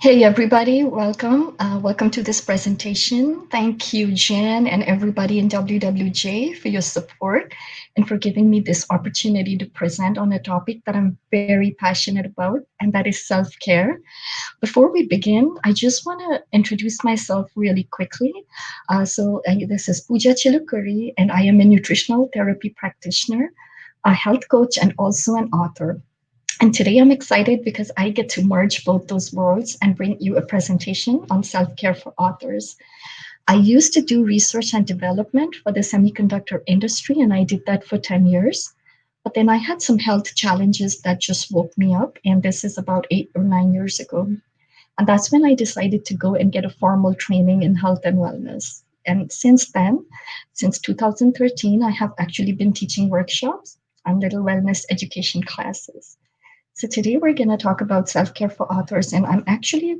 Hey everybody, welcome. Welcome to this presentation. Thank you, Jen, and everybody in WWJ for your support and for giving me this opportunity to present on a topic that I'm very passionate about, and that is self-care. Before we begin, I just want to introduce myself really quickly. This is Pooja Chilukuri, and I am a nutritional therapy practitioner, a health coach, and also an author. And today I'm excited because I get to merge both those worlds and bring you a presentation on self care for authors. I used to do research and development for the semiconductor industry, and I did that for 10 years. But then I had some health challenges that just woke me up, and this is about 8 or 9 years ago. And that's when I decided to go and get a formal training in health and wellness. And since then, since 2013, I have actually been teaching workshops and little wellness education classes. So today we're going to talk about self-care for authors, and I'm actually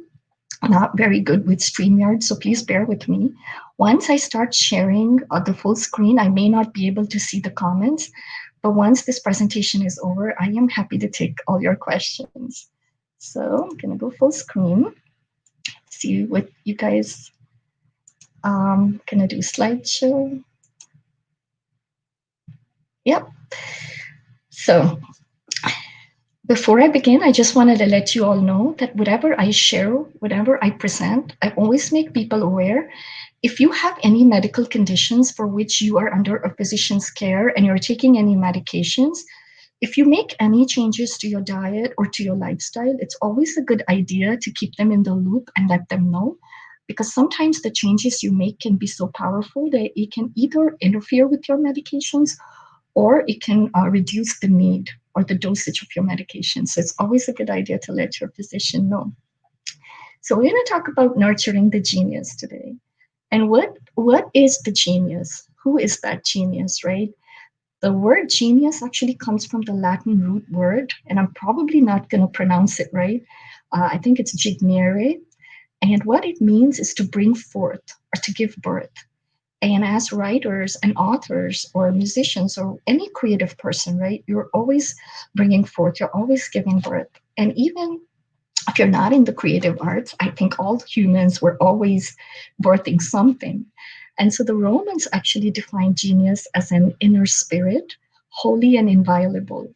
not very good with StreamYard, so please bear with me. Once I start sharing the full screen, I may not be able to see the comments, but once this presentation is over, I am happy to take all your questions. So I'm going to go full screen, see what you guys going to do slideshow. Yep. So before I begin, I just wanted to let you all know that whatever I share, whatever I present, I always make people aware. If you have any medical conditions for which you are under a physician's care and you're taking any medications, if you make any changes to your diet or to your lifestyle, it's always a good idea to keep them in the loop and let them know. Because sometimes the changes you make can be so powerful that it can either interfere with your medications or it can reduce the need or the dosage of your medication. So it's always a good idea to let your physician know. So we're going to talk about nurturing the genius today. And what is the genius? Who is that genius, right? The word genius actually comes from the Latin root word, and I'm probably not going to pronounce it right. I think it's gignere. And what it means is to bring forth or to give birth. And as writers and authors or musicians or any creative person, right, you're always bringing forth, you're always giving birth. And even if you're not in the creative arts, I think all humans were always birthing something. And so the Romans actually defined genius as an inner spirit, holy and inviolable.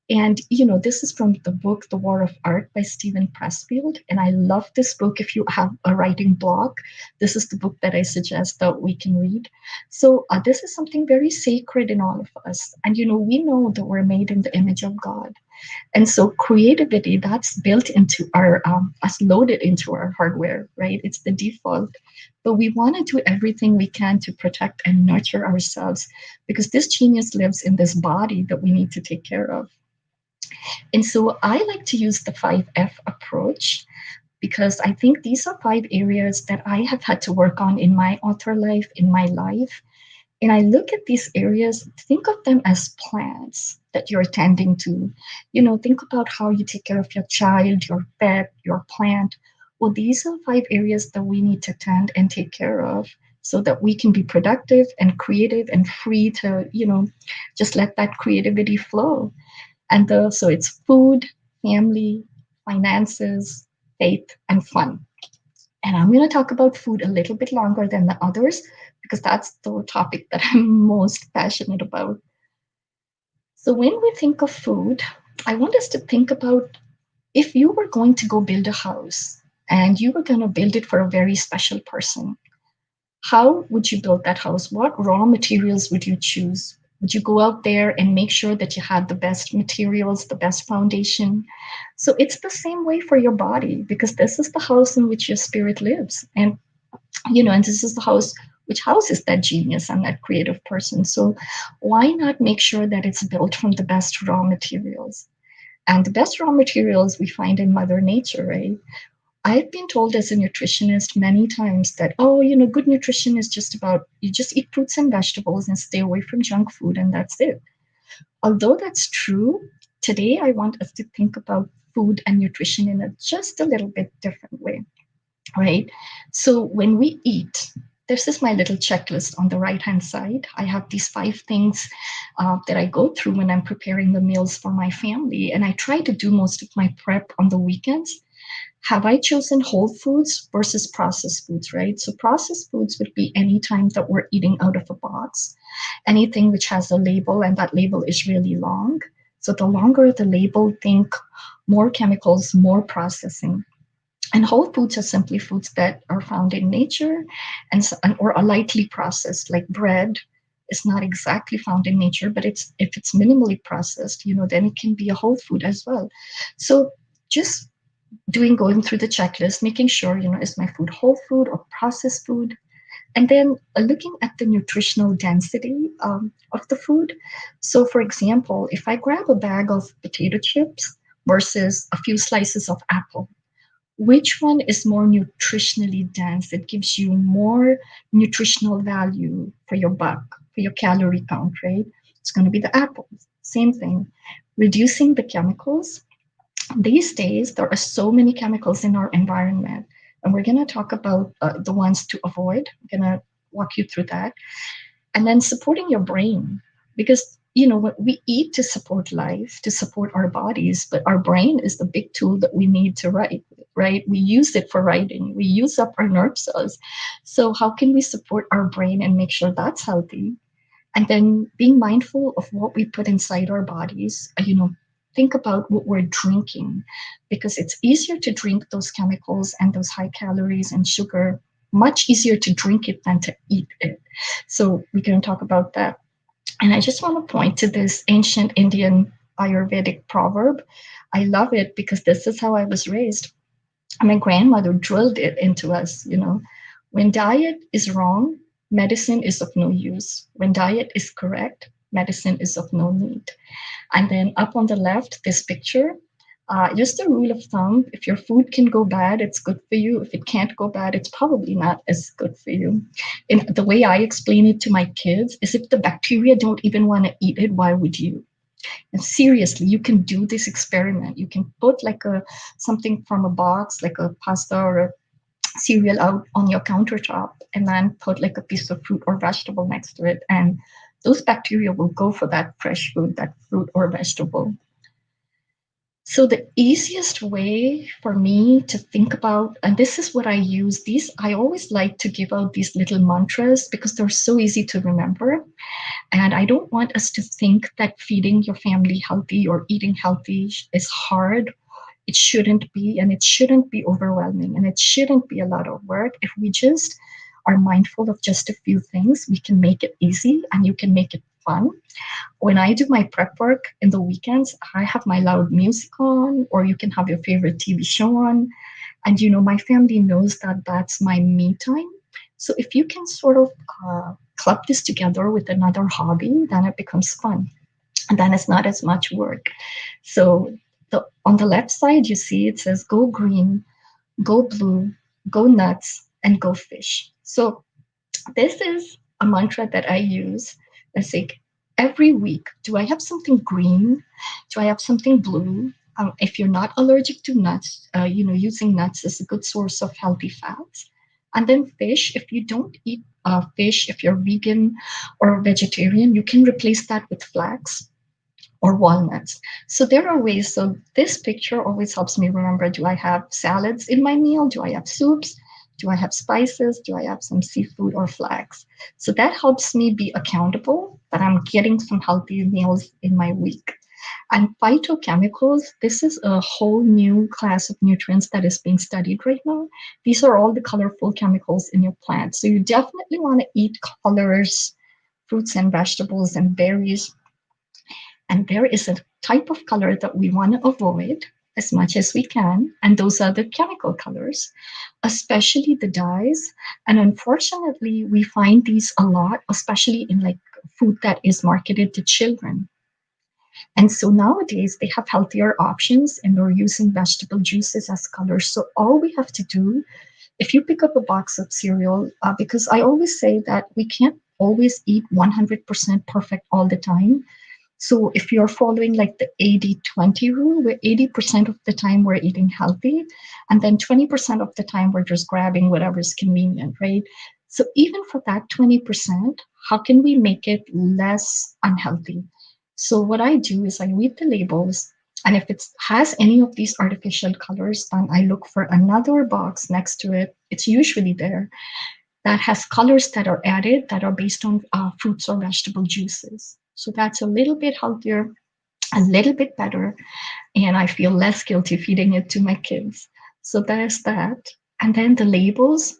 And, this is from the book, The War of Art by Stephen Pressfield. And I love this book. If you have a writing block, this is the book that I suggest that we can read. So this is something very sacred in all of us. And, we know that we're made in the image of God. And so creativity, that's built into our, us loaded into our hardware, right? It's the default. But we want to do everything we can to protect and nurture ourselves because this genius lives in this body that we need to take care of. And so I like to use the 5F approach because I think these are 5 areas that I have had to work on in my author life, in my life. And I look at these areas, think of them as plants that you're tending to. Think about how you take care of your child, your pet, your plant. Well, these are 5 areas that we need to tend and take care of so that we can be productive and creative and free to, just let that creativity flow. And so it's food, family, finances, faith, and fun. And I'm going to talk about food a little bit longer than the others because that's the topic that I'm most passionate about. So when we think of food, I want us to think about If you were going to go build a house and you were going to build it for a very special person, how would you build that house? What raw materials would you choose? Would you go out there and make sure that you had the best materials, the best foundation? So it's the same way for your body, because this is the house in which your spirit lives. And this is the house which houses that genius and that creative person. So why not make sure that it's built from the best raw materials? And the best raw materials we find in Mother Nature, right? I've been told as a nutritionist many times that, oh, good nutrition is just about you just eat fruits and vegetables and stay away from junk food, and that's it. Although that's true, today I want us to think about food and nutrition in a just a little bit different way, right? So when we eat, this is my little checklist on the right hand side. I have these 5 things that I go through when I'm preparing the meals for my family, and I try to do most of my prep on the weekends. Have I chosen whole foods versus processed foods, right? So processed foods would be any time that we're eating out of a box, anything which has a label and that label is really long. So the longer the label, think more chemicals, more processing. And whole foods are simply foods that are found in nature or are lightly processed, like bread is not exactly found in nature, but if it's minimally processed, then it can be a whole food as well. So just going through the checklist, making sure, is my food whole food or processed food? And then looking at the nutritional density of the food. So, for example, if I grab a bag of potato chips versus a few slices of apple, which one is more nutritionally dense? It gives you more nutritional value for your buck, for your calorie count, right? It's going to be the apple. Same thing. Reducing the chemicals. These days, there are so many chemicals in our environment, and we're going to talk about the ones to avoid. I'm going to walk you through that. And then supporting your brain, because what we eat to support life, to support our bodies, but our brain is the big tool that we need to write, right? We use it for writing, we use up our nerve cells. So how can we support our brain and make sure that's healthy? And then being mindful of what we put inside our bodies. Think about what we're drinking, because it's easier to drink those chemicals and those high calories and sugar, much easier to drink it than to eat it. So we're going to talk about that. And I just want to point to this ancient Indian Ayurvedic proverb. I love it because this is how I was raised. My grandmother drilled it into us. When diet is wrong, medicine is of no use. When diet is correct, medicine is of no need. And then up on the left, this picture, just a rule of thumb, if your food can go bad, it's good for you. If it can't go bad, it's probably not as good for you. And the way I explain it to my kids is, if the bacteria don't even want to eat it, why would you? And seriously, you can do this experiment. You can put like something from a box, like a pasta or a cereal, out on your countertop, and then put like a piece of fruit or vegetable next to it. And those bacteria will go for that fresh food, that fruit or vegetable. So the easiest way for me to think about, and this is what I use, I always like to give out these little mantras because they're so easy to remember. And I don't want us to think that feeding your family healthy or eating healthy is hard. It shouldn't be, and it shouldn't be overwhelming, and it shouldn't be a lot of work. If we just are mindful of just a few things, we can make it easy and you can make it fun. When I do my prep work in the weekends, I have my loud music on, or you can have your favorite TV show on. And, my family knows that that's my me time. So if you can sort of club this together with another hobby, then it becomes fun. And then it's not as much work. So on the left side, you see it says go green, go blue, go nuts, and go fish. So this is a mantra that I use. Let's say every week, do I have something green? Do I have something blue? If you're not allergic to nuts, using nuts is a good source of healthy fats. And then fish, if you don't eat fish, if you're vegan or vegetarian, you can replace that with flax or walnuts. So there are ways. So this picture always helps me remember, do I have salads in my meal? Do I have soups? Do I have spices? Do I have some seafood or flax? So that helps me be accountable that I'm getting some healthy meals in my week. And phytochemicals, this is a whole new class of nutrients that is being studied right now. These are all the colorful chemicals in your plant. So you definitely want to eat colors, fruits and vegetables and berries. And there is a type of color that we want to avoid as much as we can. And those are the chemical colors, especially the dyes. And unfortunately, we find these a lot, especially in like food that is marketed to children. And so nowadays they have healthier options and we're using vegetable juices as colors. So all we have to do, if you pick up a box of cereal, because I always say that we can't always eat 100% perfect all the time. So if you're following like the 80-20 rule, where 80% of the time we're eating healthy, and then 20% of the time we're just grabbing whatever's convenient, right? So even for that 20%, how can we make it less unhealthy? So what I do is I read the labels, and if it has any of these artificial colors, then I look for another box next to it. It's usually there that has colors that are added that are based on fruits or vegetable juices. So that's a little bit healthier, a little bit better, and I feel less guilty feeding it to my kids. So there's that. And then the labels,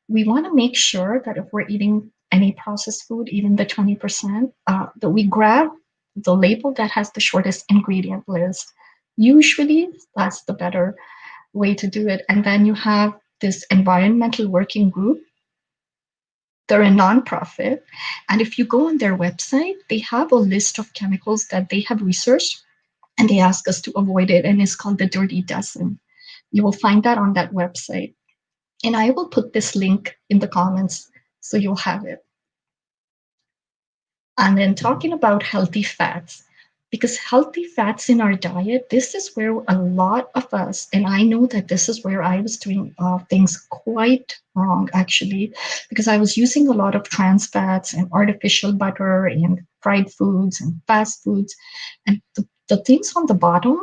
we want to make sure that if we're eating any processed food, even the 20%, that we grab the label that has the shortest ingredient list. Usually, that's the better way to do it. And then you have this environmental working group. They're a nonprofit. And if you go on their website, they have a list of chemicals that they have researched and they ask us to avoid it. And it's called the Dirty Dozen. You will find that on that website. And I will put this link in the comments so you'll have it. And then talking about healthy fats, because healthy fats in our diet, this is where a lot of us, and I know that this is where I was doing things quite wrong actually, because I was using a lot of trans fats and artificial butter and fried foods and fast foods. And the things on the bottom,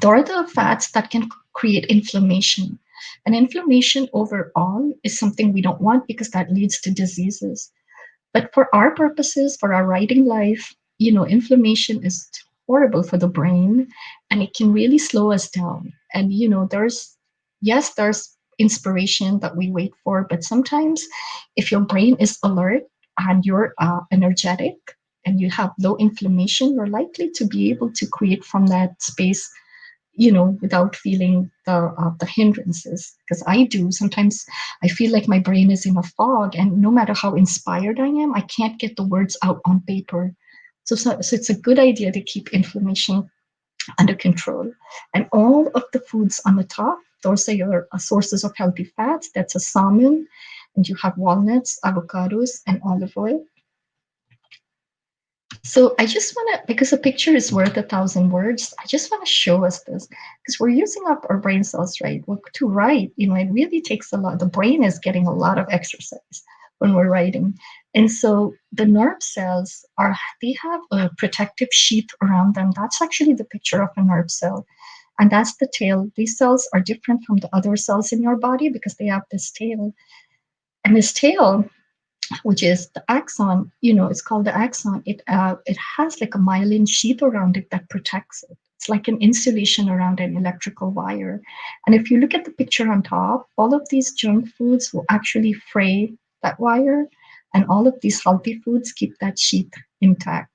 they are the fats that can create inflammation. And inflammation overall is something we don't want because that leads to diseases. But for our purposes, for our writing life, inflammation is horrible for the brain and it can really slow us down. And, there's inspiration that we wait for, but sometimes if your brain is alert and you're energetic and you have low inflammation, you're likely to be able to create from that space without feeling the hindrances. Because I do sometimes, I feel like my brain is in a fog, and no matter how inspired I am, I can't get the words out on paper. So it's a good idea to keep inflammation under control. And all of the foods on the top, those are your sources of healthy fats. That's a salmon, and you have walnuts, avocados, and olive oil. So I just want to, because a picture is worth 1,000 words, I just want to show us this because we're using up our brain cells, right? Well, to write, it really takes a lot. The brain is getting a lot of exercise when we're writing. And so the nerve cells they have a protective sheath around them. That's actually the picture of a nerve cell. And that's the tail. These cells are different from the other cells in your body because they have this tail. And this tail, which is the axon, it's called the axon. It has like a myelin sheath around it that protects it. It's like an insulation around an electrical wire. And if you look at the picture on top, all of these junk foods will actually fray that wire, and all of these healthy foods keep that sheath intact.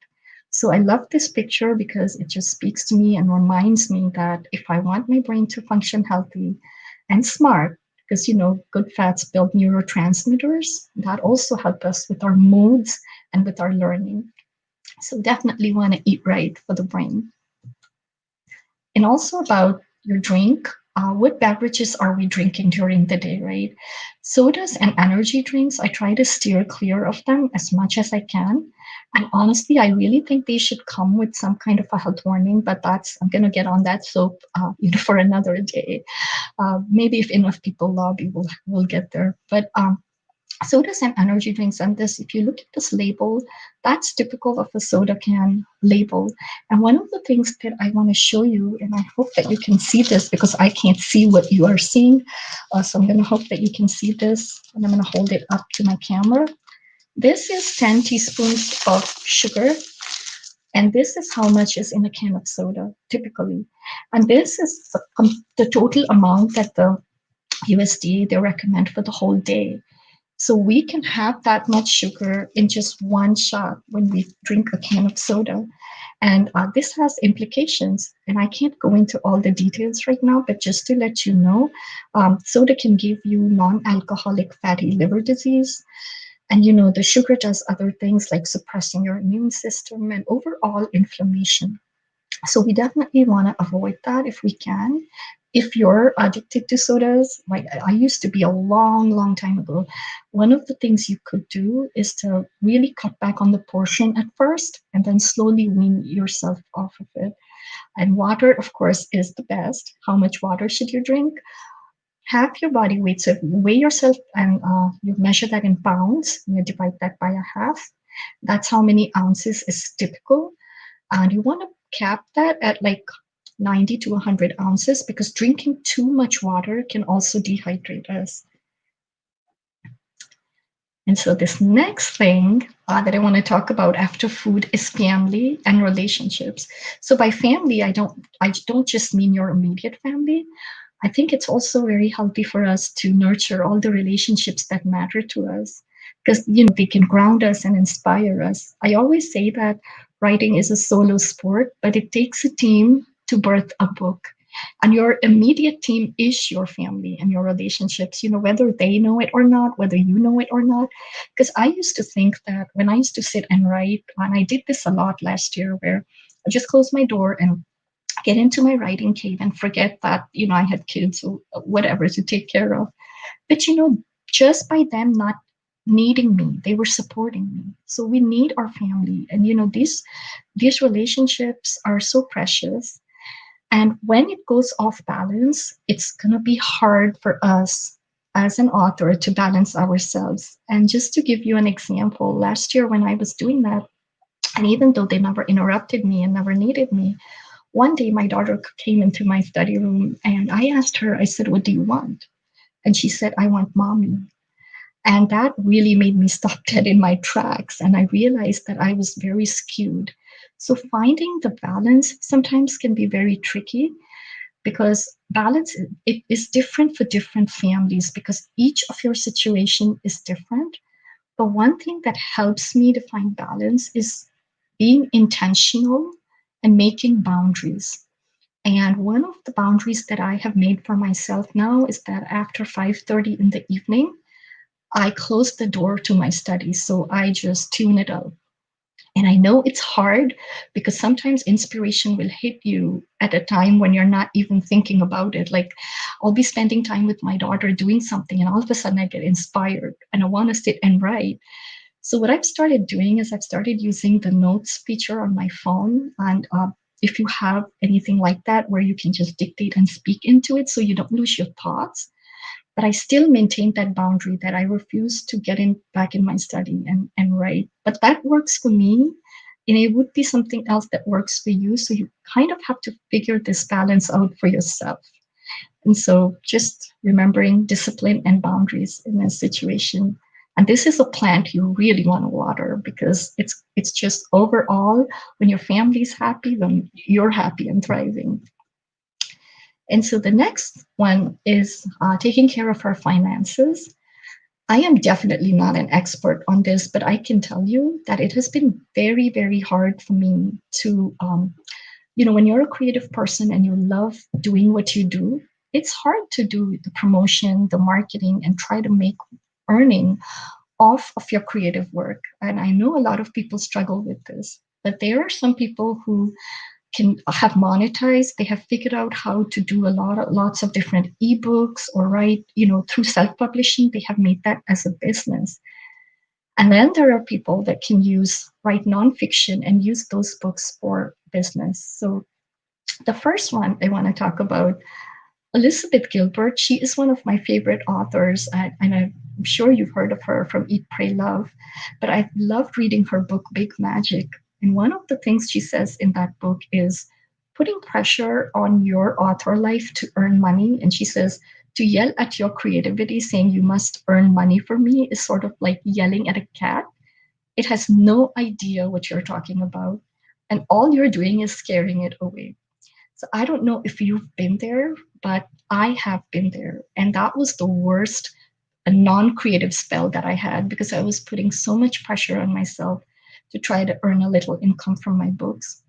So I love this picture because it just speaks to me and reminds me that if I want my brain to function healthy and smart, because good fats build neurotransmitters that also help us with our moods and with our learning. So definitely want to eat right for the brain. And also about your drink, what beverages are we drinking during the day, right? Sodas and energy drinks, I try to steer clear of them as much as I can. And honestly, I really think they should come with some kind of a health warning, but I'm going to get on that soap for another day. Maybe if enough people lobby, we'll get there. But sodas and energy drinks, and this, if you look at this label, that's typical of a soda can label. And one of the things that I want to show you, and I hope that you can see this because I can't see what you are seeing. So I'm going to hope that you can see this, and I'm going to hold it up to my camera. This is 10 teaspoons of sugar. And this is how much is in a can of soda typically. And this is the total amount that the USDA they recommend for the whole day. So we can have that much sugar in just one shot when we drink a can of soda. And this has implications. And I can't go into all the details right now, but just to let you know, soda can give you non alcoholic fatty liver disease. And the sugar does other things like suppressing your immune system and overall inflammation. So we definitely want to avoid that if we can. If you're addicted to sodas, like I used to be a long, long time ago, one of the things you could do is to really cut back on the portion at first and then slowly wean yourself off of it. And water, of course, is the best. How much water should you drink? Half your body weight. So if you weigh yourself and you measure that in pounds, you divide that by a half. That's how many ounces is typical. And you want to cap that at like 90 to 100 ounces because drinking too much water can also dehydrate us. And so, this next thing that I want to talk about after food is family and relationships. So, by family, I don't just mean your immediate family. I think it's also very healthy for us to nurture all the relationships that matter to us because they can ground us and inspire us. I always say that writing is a solo sport, but it takes a team to birth a book. And your immediate team is your family and your relationships, whether they know it or not, whether you know it or not. Because I used to think that when I used to sit and write, and I did this a lot last year, where I just closed my door and get into my writing cave and forget that I had kids or whatever to take care of. But just by them not needing me, they were supporting me. So we need our family, and these relationships are so precious. And when it goes off balance, it's going to be hard for us as an author to balance ourselves. And just to give you an example, last year when I was doing that, and even though they never interrupted me and never needed me, one day my daughter came into my study room and I asked her, I said, "What do you want?" And she said, "I want mommy." And that really made me stop dead in my tracks. And I realized that I was very skewed. So finding the balance sometimes can be very tricky because balance it is different for different families because each of your situation is different. But one thing that helps me to find balance is being intentional and making boundaries. And one of the boundaries that I have made for myself now is that after 5:30 in the evening, I close the door to my studies. So I just tune it out. And I know it's hard because sometimes inspiration will hit you at a time when you're not even thinking about it. Like I'll be spending time with my daughter doing something, and all of a sudden I get inspired and I want to sit and write. So what I've started doing is I've started using the notes feature on my phone. And if you have anything like that where you can just dictate and speak into it so you don't lose your thoughts, but I still maintain that boundary that I refuse to get in back in my study and write. But that works for me. And it would be something else that works for you. So you kind of have to figure this balance out for yourself. And so just remembering discipline and boundaries in a situation. And this is a plant you really want to water because it's just overall when your family's happy, then you're happy and thriving. And so the next one is taking care of our finances. I am definitely not an expert on this, but I can tell you that it has been very, very hard for me to, when you're a creative person and you love doing what you do, it's hard to do the promotion, the marketing, and try to make earning off of your creative work. And I know a lot of people struggle with this, but there are some people who can have monetized. They have figured out how to do lots of different ebooks or write, through self-publishing. They have made that as a business. And then there are people that can write nonfiction and use those books for business. So the first one I want to talk about, Elizabeth Gilbert. She is one of my favorite authors, and I'm sure you've heard of her from Eat, Pray, Love. But I loved reading her book, Big Magic. And one of the things she says in that book is putting pressure on your author life to earn money. And she says, to yell at your creativity saying you must earn money for me is sort of like yelling at a cat. It has no idea what you're talking about. and all you're doing is scaring it away. So I don't know if you've been there, but I have been there. And that was the worst non creative spell that I had because I was putting so much pressure on myself to try to earn a little income from my books.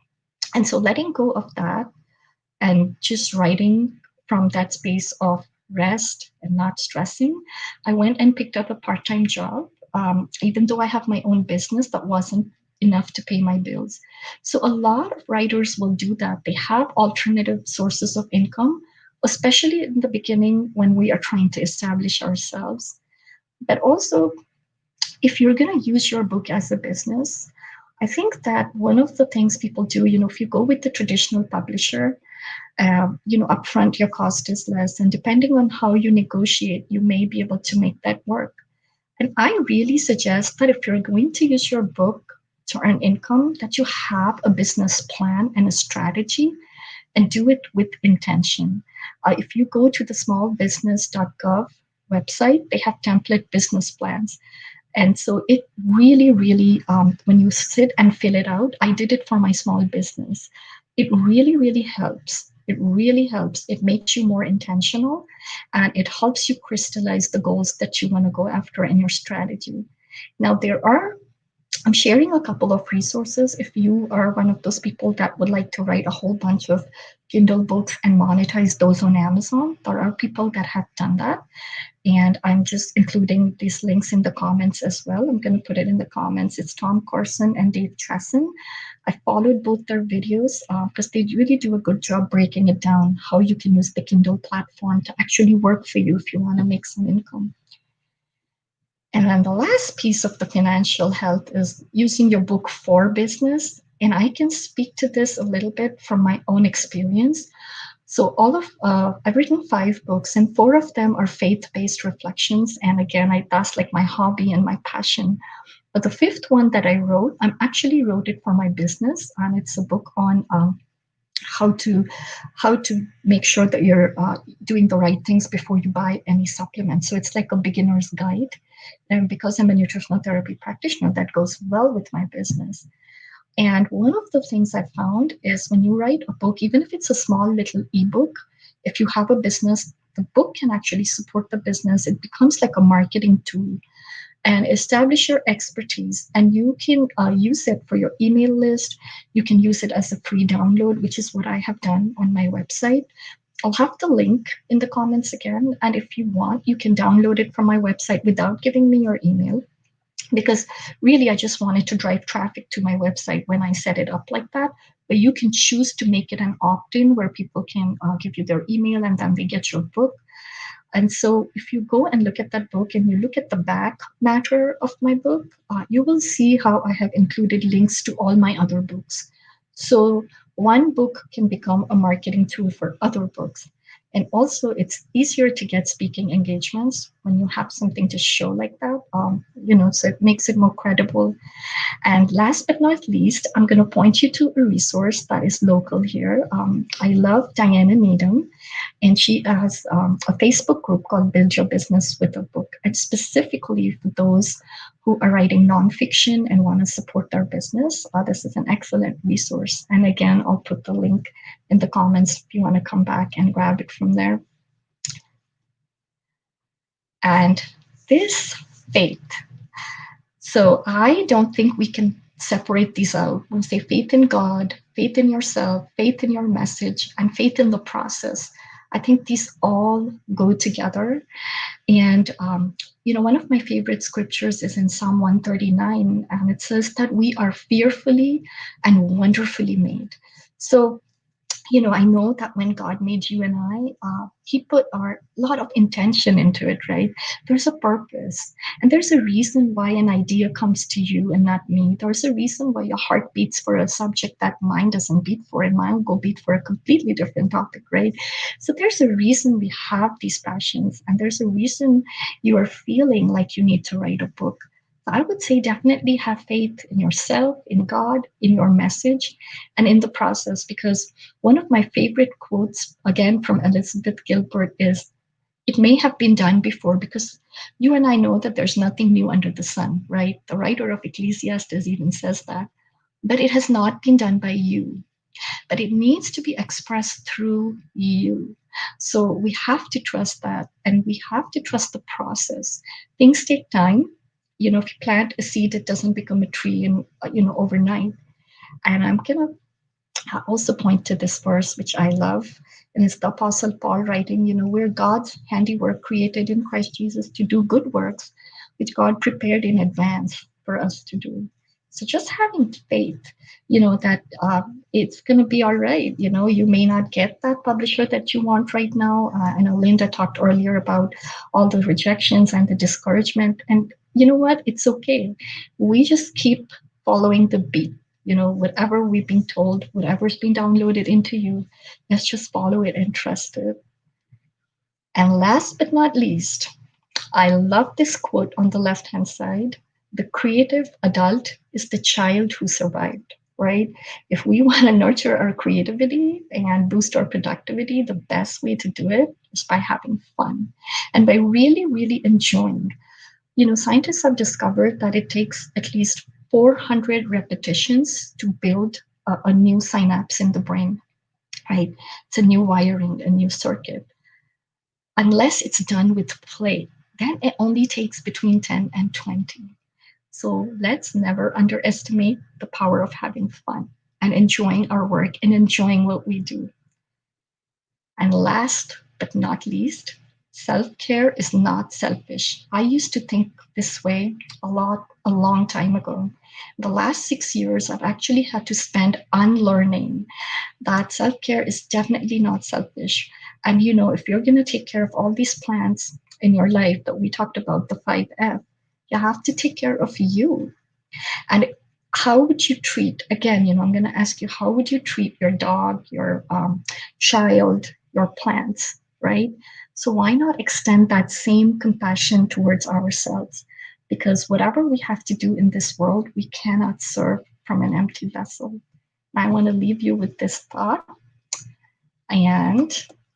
And so letting go of that and just writing from that space of rest and not stressing, I went and picked up a part time job. Even though I have my own business, that wasn't enough to pay my bills. So a lot of writers will do that. They have alternative sources of income, especially in the beginning when we are trying to establish ourselves. But also, if you're going to use your book as a business, I think that one of the things people do, if you go with the traditional publisher, upfront your cost is less, and depending on how you negotiate, you may be able to make that work. And I really suggest that if you're going to use your book to earn income, that you have a business plan and a strategy and do it with intention. If you go to the smallbusiness.gov website, they have template business plans. And so it really, really, when you sit and fill it out, I did it for my small business. It really, really helps. It really helps. It makes you more intentional and it helps you crystallize the goals that you want to go after in your strategy. Now, I'm sharing a couple of resources. If you are one of those people that would like to write a whole bunch of Kindle books and monetize those on Amazon, there are people that have done that. And I'm just including these links in the comments as well. I'm going to put it in the comments. It's Tom Corson and Dave Chesson. I followed both their videos because they really do a good job breaking it down, how you can use the Kindle platform to actually work for you if you want to make some income. And then the last piece of the financial health is using your book for business. And I can speak to this a little bit from my own experience. So I've written 5 books, and 4 of them are faith-based reflections. And again, that's like my hobby and my passion. But the 5th one that I actually wrote it for my business, and it's a book on how to make sure that you're doing the right things before you buy any supplements. So it's like a beginner's guide. And because I'm a nutritional therapy practitioner, that goes well with my business. And one of the things I found is when you write a book, even if it's a small little ebook, if you have a business, the book can actually support the business. It becomes like a marketing tool and establish your expertise. And you can use it for your email list. You can use it as a free download, which is what I have done on my website. I'll have the link in the comments again. And if you want, you can download it from my website without giving me your email. Because really, I just wanted to drive traffic to my website when I set it up like that. But you can choose to make it an opt-in where people can give you their email and then they get your book. And so if you go and look at that book and you look at the back matter of my book, you will see how I have included links to all my other books. So one book can become a marketing tool for other books. And also, it's easier to get speaking engagements when you have something to show like that. So it makes it more credible. And last but not least, I'm going to point you to a resource that is local here. I love Diana Needham, and she has a Facebook group called Build Your Business with a Book. And specifically for those who are writing nonfiction and want to support their business, this is an excellent resource. And again, I'll put the link in the comments if you want to come back and grab it from there. And this faith. So I don't think we can separate these out. We say faith in God, faith in yourself, faith in your message, and faith in the process. I think these all go together. And, one of my favorite scriptures is in Psalm 139, and it says that we are fearfully and wonderfully made. So I know that when God made you and He put a lot of intention into it, right? There's a purpose. And there's a reason why an idea comes to you and not me. There's a reason why your heart beats for a subject that mine doesn't beat for, and mine will go beat for a completely different topic, right? So there's a reason we have these passions, and there's a reason you are feeling like you need to write a book. I would say definitely have faith in yourself, in God, in your message, and in the process. Because one of my favorite quotes, again from Elizabeth Gilbert, is it may have been done before, because you and I know that there's nothing new under the sun, right? The writer of Ecclesiastes even says that. but it has not been done by you, but it needs to be expressed through you. So we have to trust that, and we have to trust the process. Things take time. If you plant a seed, it doesn't become a tree in overnight. And I'm gonna also point to this verse, which I love, and it's the Apostle Paul writing, we're God's handiwork created in Christ Jesus to do good works, which God prepared in advance for us to do. So just having faith, that it's going to be all right. You may not get that publisher that you want right now. I know Linda talked earlier about all the rejections and the discouragement. And you know what? It's okay. We just keep following the beat. Whatever we've been told, whatever's been downloaded into you, let's just follow it and trust it. And last but not least, I love this quote on the left hand side. The creative adult is the child who survived, right? If we want to nurture our creativity and boost our productivity, the best way to do it is by having fun and by really, really enjoying. Scientists have discovered that it takes at least 400 repetitions to build a new synapse in the brain, right? It's a new wiring, a new circuit. Unless it's done with play, then it only takes between 10 and 20. So let's never underestimate the power of having fun and enjoying our work and enjoying what we do. And last but not least, self care is not selfish. I used to think this way a long time ago. The last 6 years, I've actually had to spend unlearning that self care is definitely not selfish. And if you're going to take care of all these plants in your life that we talked about, the 5F, you have to take care of you. And how would you treat, again, I'm going to ask you, how would you treat your dog, your child, your plants, right? So why not extend that same compassion towards ourselves? Because whatever we have to do in this world, we cannot serve from an empty vessel. I want to leave you with this thought. And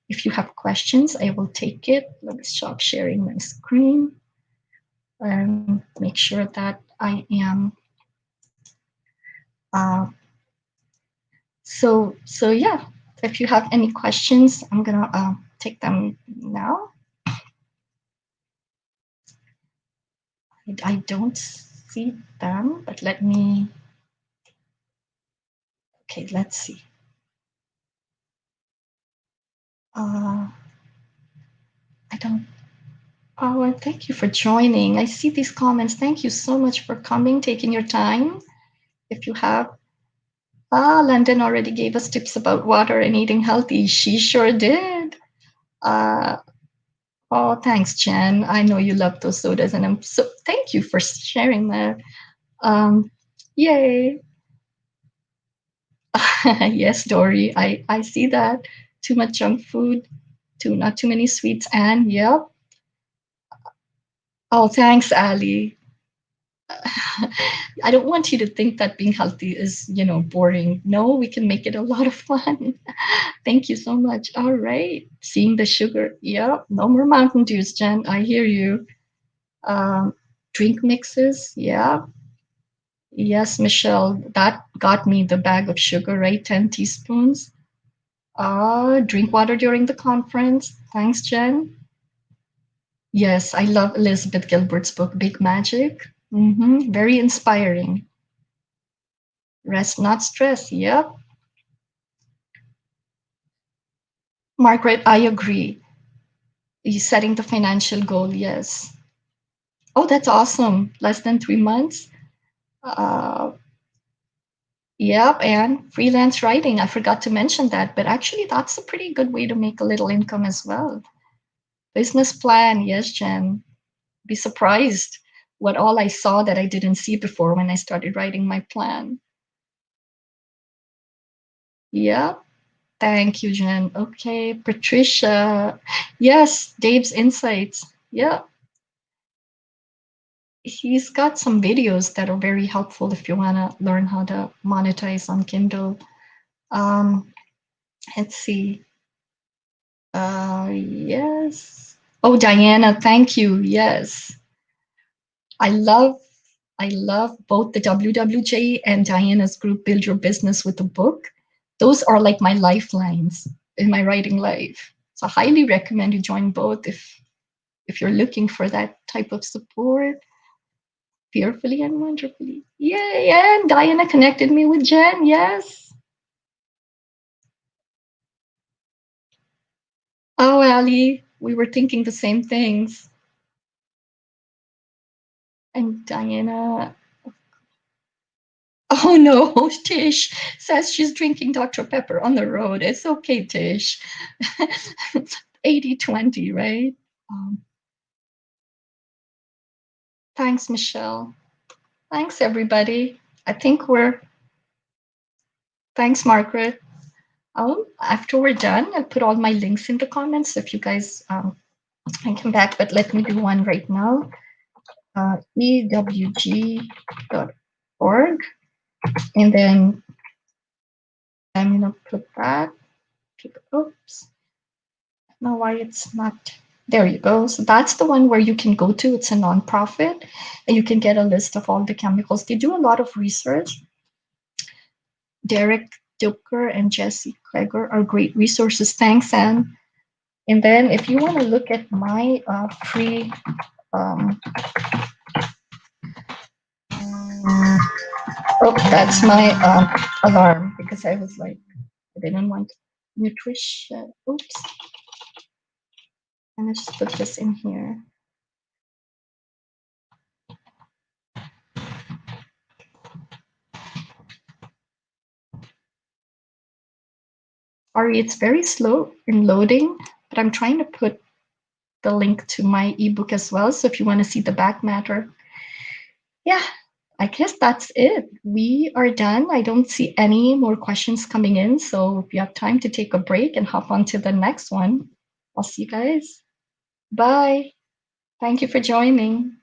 if you have questions, I will take it. Let me stop sharing my screen and make sure that I am. So yeah. If you have any questions, I'm gonna take them now. I don't see them, but let me. Okay, let's see. I don't. Oh, and thank you for joining. I see these comments. Thank you so much for coming, taking your time. If you have, London already gave us tips about water and eating healthy. She sure did. Uh, oh, thanks, Jen. I know you love those sodas, and I'm so thank you for sharing that. Um, yay. Yes, Dory, I see that. Too much junk food, not too many sweets, and yep. Oh, thanks, Ali. I don't want you to think that being healthy is, boring. No, we can make it a lot of fun. Thank you so much. All right. Seeing the sugar. Yep. No more Mountain Dews, Jen. I hear you. Um, Drink mixes. Yeah. Yes, Michelle. That got me the bag of sugar, right? 10 teaspoons. Drink water during the conference. Thanks, Jen. Yes, I love Elizabeth Gilbert's book, Big Magic. Very inspiring. Rest, not stress. Yep. Margaret, I agree. You setting the financial goal. Yes. Oh, that's awesome. Less than 3 months. Uh, yep. And freelance writing. I forgot to mention that, but actually, that's a pretty good way to make a little income as well. Business plan. Yes, Jen. Be surprised what all I saw that I didn't see before when I started writing my plan. Yep. Thank you, Jen. Okay, Patricia. Yes, Dave's insights. Yep. He's got some videos that are very helpful if you want to learn how to monetize on Kindle. Um, let's see. Yes. Oh, Diana, thank you. Yes. I love I love both the WWJ and Diana's group, Build Your Business with a Book. Those are like my lifelines in my writing life. So I highly recommend you join both if you're looking for that type of support. Fearfully and wonderfully. Yay! And Diana connected me with Jen. Yes. Oh, Ali, we were thinking the same things. And Diana, oh no, Tish says she's drinking Dr. Pepper on the road. It's okay, Tish. 80-20, right? Um, thanks, Michelle. Thanks, everybody. I think thanks, Margaret. After we're done, I'll put all my links in the comments if you guys can come back, but let me do one right now. ewg.org. And then I'm going to put that. Oops. Now why it's not. There you go. So that's the one where you can go to. It's a nonprofit, and you can get a list of all the chemicals. They do a lot of research. Derek Dupker and Jesse Kreger are great resources. Thanks, Anne. And then if you want to look at my free oh, that's my alarm because I was like, I didn't want nutrition. Oops. And let's put this in here. Sorry, it's very slow in loading, but I'm trying to put the link to my ebook as well. So if you want to see the back matter, yeah, I guess that's it. We are done. I don't see any more questions coming in. So if you have time to take a break and hop on to the next one, I'll see you guys. Bye. Thank you for joining.